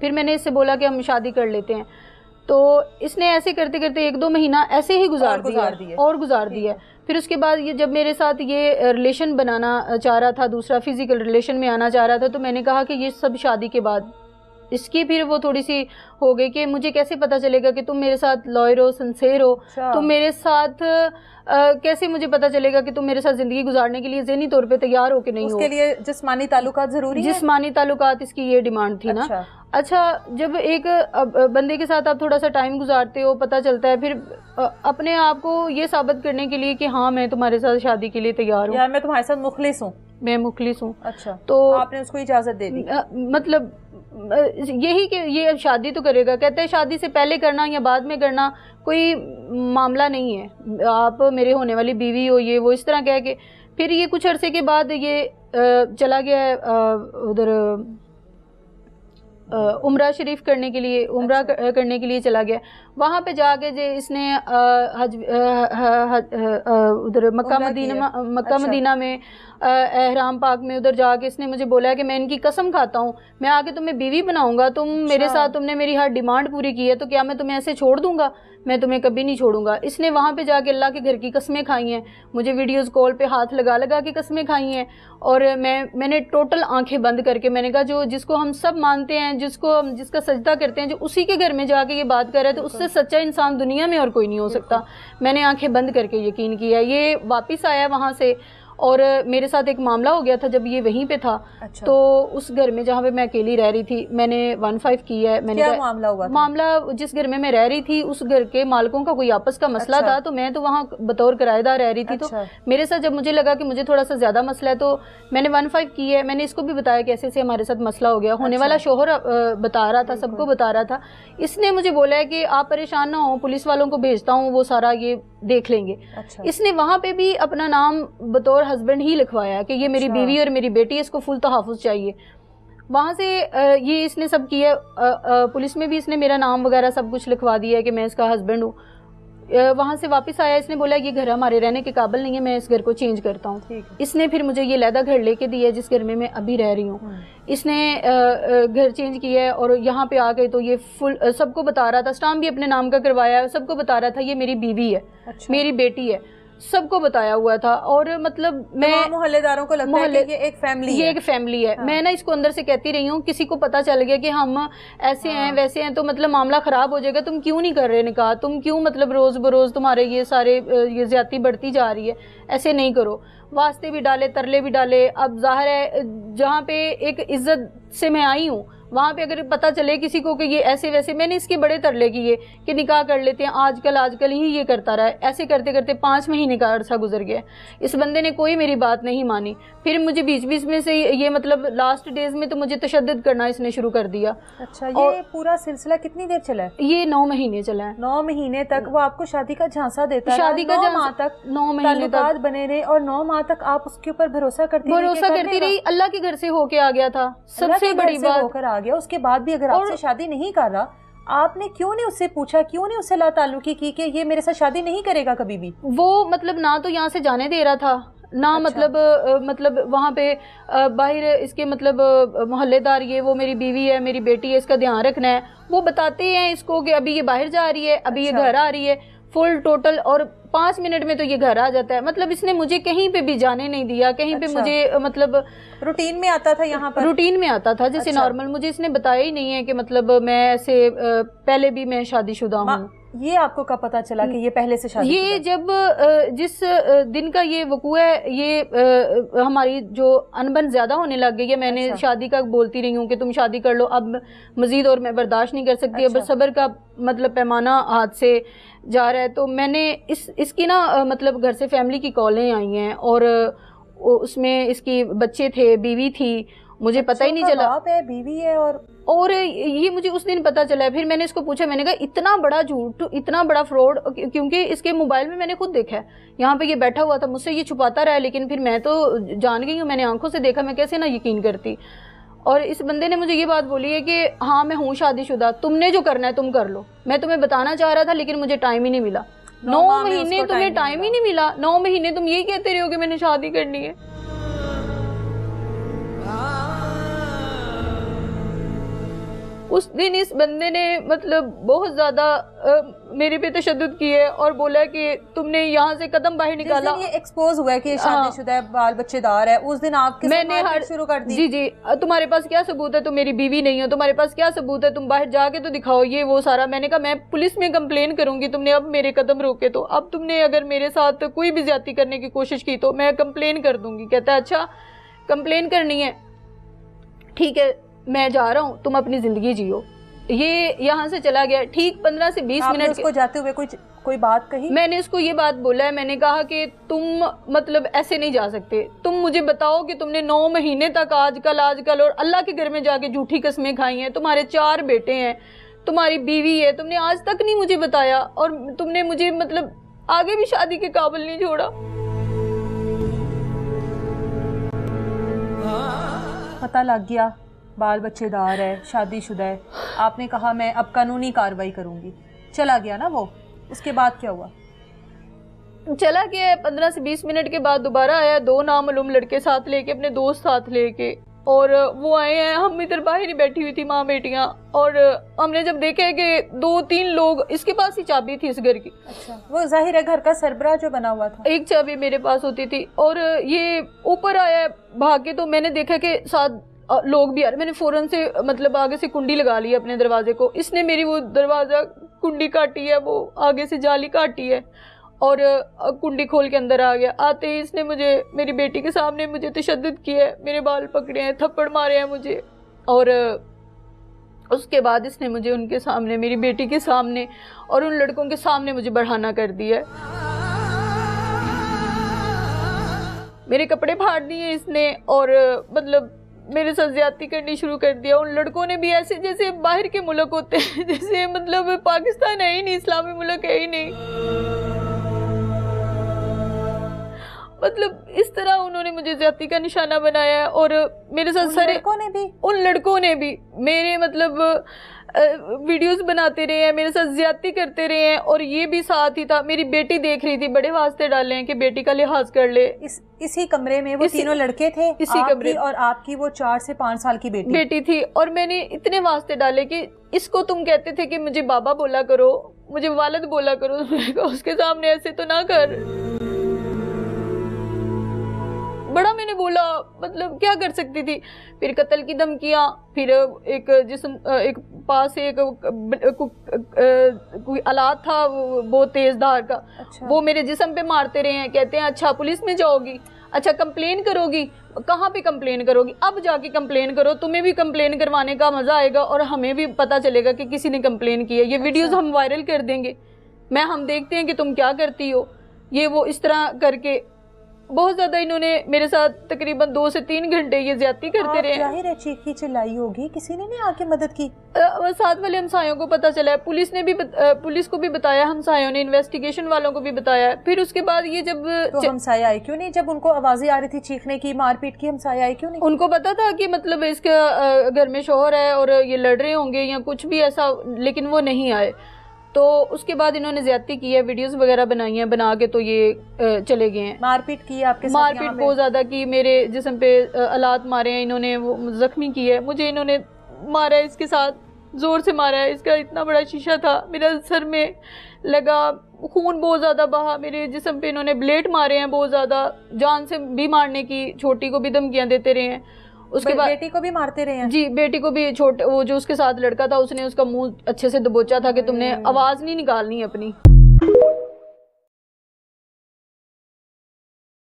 फिर मैंने इससे बोला कि हम शादी कर लेते हैं, तो इसने ऐसे करते करते 1-2 महीना ऐसे ही गुजार दिया। फिर उसके बाद ये जब मेरे साथ ये रिलेशन बनाना चाह रहा था, दूसरा फिजिकल रिलेशन में आना चाह रहा था, तो मैंने कहा कि ये सब शादी के बाद इसकी फिर वो थोड़ी सी हो गई कि मुझे कैसे पता चलेगा कि तुम मेरे साथ लॉयल हो, सिंसेर हो, तुम मेरे साथ कैसे मुझे पता चलेगा कि तुम मेरे साथ जिंदगी गुजारने के लिए ज़हनी तौर पे तैयार हो कि नहीं हो। उसके लिए जिस्मानी ताल्लुकात जरूरी है, जिस्मानी ताल्लुकात इसकी ये डिमांड थी ना। अच्छा, जब एक बंदे के साथ आप थोड़ा सा टाइम गुजारते हो, पता चलता है, फिर अपने आप को ये साबित करने के लिए कि हाँ मैं तुम्हारे साथ शादी के लिए तैयार हूँ, मैं तुम्हारे साथ मुखलिस हूँ, मैं मुखलिस हूँ। अच्छा, तो आपने उसको इजाजत दे दी। मतलब यही कि ये अब शादी तो करेगा, कहते हैं शादी से पहले करना या बाद में करना कोई मामला नहीं है, आप मेरे होने वाली बीवी हो, ये वो इस तरह कह के फिर ये कुछ अरसे के बाद ये चला गया उधर उम्रा शरीफ करने के लिए, उम्रा करने के लिए चला गया। वहाँ पे जाके जो इसने उधर मक्का मदीना में एहराम पाक में उधर जाके इसने मुझे बोला है कि मैं इनकी कसम खाता हूँ, मैं आगे तुम्हें बीवी बनाऊंगा, तुम मेरे साथ, तुमने मेरी हर डिमांड पूरी की है, तो क्या मैं तुम्हें ऐसे छोड़ दूंगा? मैं तुम्हें कभी नहीं छोड़ूंगा। इसने वहाँ पे जाके अल्लाह के घर की कस्में खाई हैं, मुझे वीडियोस कॉल पे हाथ लगा लगा के कस्में खाई हैं, और मैंने टोटल आंखें बंद करके मैंने कहा जो जिसको हम सब मानते हैं, जिसको हम जिसका सजदा करते हैं, जो उसी के घर में जाके ये बात कर रहा है, तो उससे सच्चा इंसान दुनिया में और कोई नहीं हो सकता। मैंने आंखें बंद करके यकीन किया। ये वापस आया वहाँ से, और मेरे साथ एक मामला हो गया था जब ये वहीं पे था। अच्छा। तो उस घर में जहाँ पे मैं अकेली रह रही थी, मैंने 1-5 किया है। मैंने क्या मामला हुआ था? मामला जिस घर में मैं रह रही थी उस घर के मालिकों का कोई आपस का मसला था, तो मैं तो वहाँ बतौर किराएदार रह रही थी। तो मेरे साथ जब मुझे लगा कि मुझे थोड़ा सा ज्यादा मसला है, तो मैंने 1-5 की है। मैंने इसको भी बताया कि ऐसे हमारे साथ मसला हो गया। होने वाला शोहर बता रहा था, सबको बता रहा था। इसने मुझे बोला है कि आप परेशान ना हो, पुलिस वालों को भेजता हूँ, वो सारा ये देख लेंगे। अच्छा। इसने वहाँ पे भी अपना नाम बतौर हस्बैंड ही लिखवाया कि ये मेरी बीवी और मेरी बेटी है, इसको फुल तहफ़्फ़ुज़ चाहिए। वहाँ से ये इसने सब किया। पुलिस में भी इसने मेरा नाम वगैरह सब कुछ लिखवा दिया है कि मैं इसका हस्बैंड हूँ। वहाँ से वापस आया, इसने बोला ये घर हमारे रहने के काबिल नहीं है, मैं इस घर को चेंज करता हूँ। इसने फिर मुझे ये लैदा घर लेके दिया जिस घर में मैं अभी रह रही हूँ। इसने घर चेंज किया है और यहाँ पे आ गए तो ये फुल सबको बता रहा था, स्टाम्प भी अपने नाम का करवाया, सबको बता रहा था ये मेरी बीवी है। अच्छा। मेरी बेटी है, सबको बताया हुआ था। और मतलब मैं मोहल्लेदारों को लगता है कि ये एक फैमिली है। हाँ। मैं ना इसको अंदर से कहती रही हूँ, किसी को पता चल गया कि हम ऐसे हैं वैसे हैं तो मतलब मामला खराब हो जाएगा, तुम क्यों नहीं कर रहे निकाह, तुम क्यों मतलब रोज बरोज तुम्हारे ये सारे ये ज्यादती बढ़ती जा रही है, ऐसे नहीं करो। वास्ते भी डाले, तरले भी डाले। अब जाहिर है जहाँ पे एक इज्जत से मैं आई हूँ, वहाँ पे अगर पता चले किसी को कि ये ऐसे वैसे, मैंने इसके बड़े तरले किए कि निकाह कर लेते हैं, आजकल ही ये करता रहा है। ऐसे करते करते 5 महीने का अरसा गुजर गया। इस बंदे ने कोई मेरी बात नहीं मानी। फिर मुझे बीच बीच में से ये मतलब लास्ट डेज में तो मुझे तशद्दुद करना इसने शुरू कर दिया। अच्छा, ये पूरा सिलसिला कितनी देर चला है? ये 9 महीने चला है। 9 महीने तक वो आपको शादी का झांसा देता है? शादी का 9 माह तक, 9 महीने तक बने रहे, और 9 माह तक आप उसके ऊपर भरोसा करती रही। अल्लाह के घर से होके आ गया था, सबसे बड़ी बात होकर आ गया। उसके बाद भी अगर आपसे शादी नहीं कर रहा, आपने क्यों नहीं उससे पूछा, क्यों नहीं उससे लाताल्लुकी की कि ये मेरे साथ शादी नहीं करेगा कभी भी? वो मतलब ना तो यहाँ से जाने दे रहा था ना। अच्छा। मतलब वहाँ पे बाहर इसके मतलब मोहल्लेदार, ये वो मेरी बीवी है, मेरी बेटी है, इसका ध्यान रखना है, वो बताते हैं इसको कि अभी ये बाहर जा रही है, अभी ये घर आ रही है, फुल टोटल, और 5 मिनट में तो ये घर आ जाता है। मतलब इसने मुझे कहीं पे भी जाने नहीं दिया, कहीं पे मुझे मतलब रूटीन में आता था, यहाँ पर रूटीन में आता था जैसे नॉर्मल। मुझे इसने बताया ही नहीं है कि मतलब मैं ऐसे पहले भी मैं शादीशुदा हूँ। ये आपको कब पता चला कि ये पहले से शादी? ये जब जिस दिन का ये वकूआ है, ये हमारी जो अनबन ज्यादा होने लग गई है। मैंने शादी का बोलती रही हूँ कि तुम शादी कर लो, अब मजीद और मैं बर्दाश्त नहीं कर सकती। अब सब्र का मतलब पैमाना हाथ से जा रहा है। तो मैंने इसकी ना मतलब घर से फैमिली की कॉलें आई हैं, और उसमें इसकी बच्चे थे, बीवी थी, मुझे पता ही नहीं चला। बाप है, बीवी है, और ये मुझे उस दिन पता चला। फिर मैंने इसको पूछा, मैंने कहा इतना बड़ा झूठ, इतना बड़ा फ्रॉड, क्योंकि इसके मोबाइल में मैंने खुद देखा है, यहाँ पे ये बैठा हुआ था, मुझसे ये छुपाता रहा, लेकिन फिर मैं तो जान गई हूँ, मैंने आंखों से देखा, मैं कैसे ना यकीन करती। और इस बंदे ने मुझे ये बात बोली है कि हाँ मैं हूँ शादीशुदा, तुमने जो करना है तुम कर लो। मैं तुम्हें बताना चाह रहा था लेकिन मुझे टाइम ही नहीं मिला। 9 महीने तुम्हें टाइम ही नहीं मिला। 9 महीने तुम यही कहते रहे हो कि मैंने शादी करनी है। उस दिन इस बंदे ने मतलब बहुत ज्यादा मेरे पे तशद्दुद की है और बोला कि तुमने यहाँ से कदम बाहर निकाला। ये एक्सपोज हुआ है कि शादीशुदा है, बाल बच्चेदार है, उस दिन आपके मैंने शुरू कर दी। जी जी, तुम्हारे पास क्या सबूत है, तुम मेरी बीवी नहीं हो, तुम्हारे पास क्या सबूत है, तुम बाहर जाके तो दिखाओ, ये वो सारा। मैंने कहा मैं पुलिस में कंप्लेन करूंगी, तुमने अब मेरे कदम रोके तो, अब तुमने अगर मेरे साथ कोई भी ज्यादती करने की कोशिश की तो मैं कंप्लेन कर दूंगी। कहता है अच्छा कंप्लेन करनी है, ठीक है मैं जा रहा हूँ, तुम अपनी जिंदगी जियो। ये यहाँ से चला गया। ठीक 15 से 20 मिनट उसको जाते हुए कोई बात कही? मैंने उसको ये बात बोला है, मैंने कहा कि तुम मतलब ऐसे नहीं जा सकते, तुम मुझे बताओ कि तुमने 9 महीने तक आजकल और अल्लाह के घर में जाके झूठी कस्में खाई हैं, तुम्हारे 4 बेटे हैं, तुम्हारी बीवी है, तुमने आज तक नहीं मुझे बताया और तुमने मुझे मतलब आगे भी शादी के काबिल नहीं छोड़ा। पता लग गया बाल बच्चेदार है, शादीशुदा है, आपने कहा मैं अब कानूनी कार्रवाई करूंगी, चला गया ना वो। उसके बाद क्या हुआ? चला गया। 15 से 20 मिनट के बाद दोबारा आया, 2 नामालूम लड़के साथ लेके, अपने दोस्त साथ लेके, और वो आए हैं। हम इधर बाहर ही बैठी हुई थी माँ बेटियां, और हमने जब देखा कि 2-3 लोग, इसके पास ही चाबी थी इस घर की। अच्छा, वो जाहिर है घर का सरबराह जो बना हुआ था, एक चाबी मेरे पास होती थी, और ये ऊपर आया भाग के, तो मैंने देखा कि साथ लोग भी आ रहे। मैंने फौरन से मतलब आगे से कुंडी लगा ली अपने दरवाजे को। इसने मेरी वो दरवाजा कुंडी काटी है, वो आगे से जाली काटी है, और कुंडी खोल के अंदर आ गया। आते ही इसने मुझे मेरी बेटी के सामने मुझे तशद्दुद किया है, मेरे बाल पकड़े हैं, थप्पड़ मारे हैं मुझे, और उसके बाद इसने मुझे उनके सामने, मेरी बेटी के सामने और उन लड़कों के सामने मुझे बढ़ाना कर दिया है। मेरे कपड़े फाड़ दिए इसने, और मतलब मेरे साथ ज्यादती करनी शुरू कर दिया। उन लड़कों ने भी ऐसे जैसे बाहर के मुल्क होते हैं, जैसे मतलब पाकिस्तान है ही नहीं, इस्लामी मुल्क है ही नहीं, मतलब इस तरह उन्होंने मुझे ज्यादती का निशाना बनाया। और मेरे साथ सारे उन लड़कों ने भी मेरे मतलब वीडियोस बनाते रहे हैं, मेरे साथ ज्यादती करते रहे हैं, और ये भी साथ ही था। मेरी बेटी देख रही थी, बड़े वास्ते डाले हैं कि बेटी का लिहाज कर ले। इसी कमरे में वो तीनों लड़के थे, इसी कमरे, और आपकी वो 4 से 5 साल की बेटी थी। और मैंने इतने वास्ते डाले कि इसको तुम कहते थे कि मुझे बाबा बोला करो, मुझे वालिद बोला करो, उसके सामने ऐसे तो ना कर। बड़ा मैंने बोला, मतलब क्या कर सकती थी। फिर कत्ल की धमकियां, फिर एक पास से कोई आलात था बहुत तेज धार का। अच्छा। वो मेरे जिस्म पे मारते रहे हैं। कहते हैं अच्छा पुलिस में जाओगी, अच्छा कंप्लेन करोगी, कहाँ पे कंप्लेन करोगी, अब जाके कंप्लेन करो, तुम्हें भी कंप्लेन करवाने का मजा आएगा और हमें भी पता चलेगा कि किसी ने कंप्लेन की है। ये वीडियोस हम वायरल कर देंगे, हम देखते हैं कि तुम क्या करती हो। ये वो इस तरह करके बहुत ज्यादा इन्होंने मेरे साथ तकरीबन 2 से 3 घंटे ये ज्यादती करते रहे। जाहिर है चीखी चिल्लाई होगी, किसी ने नहीं आके मदद की? साथ वाले हमसायों को पता चला है, पुलिस को भी बताया, हमसायों ने, इन्वेस्टिगेशन वालों को भी बताया। फिर उसके बाद ये जब तो हमसाये आए क्यों नहीं? जब उनको आवाजें आ रही थी चीखने की, मारपीट की, हमसाये आए क्यों नहीं? उनको पता था कि मतलब इसका घर में शोहर है और ये लड़ रहे होंगे या कुछ भी ऐसा, लेकिन वो नहीं आए। तो उसके बाद इन्होंने ज्यादती की है, वीडियोस वगैरह बनाई हैं, बना के तो ये चले गए हैं। मारपीट की आपके साथ? मारपीट बहुत ज्यादा की, मेरे जिस्म पे आलात मारे हैं इन्होंने, वो जख्मी की है, मुझे इन्होंने मारा है, इसके साथ जोर से मारा है। इसका इतना बड़ा शीशा था, मेरे सर में लगा, खून बहुत ज्यादा बहा, मेरे जिस्म पे इन्होंने ब्लेड मारे हैं बहुत ज्यादा, जान से भी मारने की, छोटी को भी धमकियां देते रहे हैं। उसके बाद बेटी को भी मारते रहे हैं? जी, बेटी को भी। वो जो उसके साथ लड़का था उसने उसका मुंह अच्छे से दबोचा था कि तुमने आवाज नहीं निकालनी अपनी।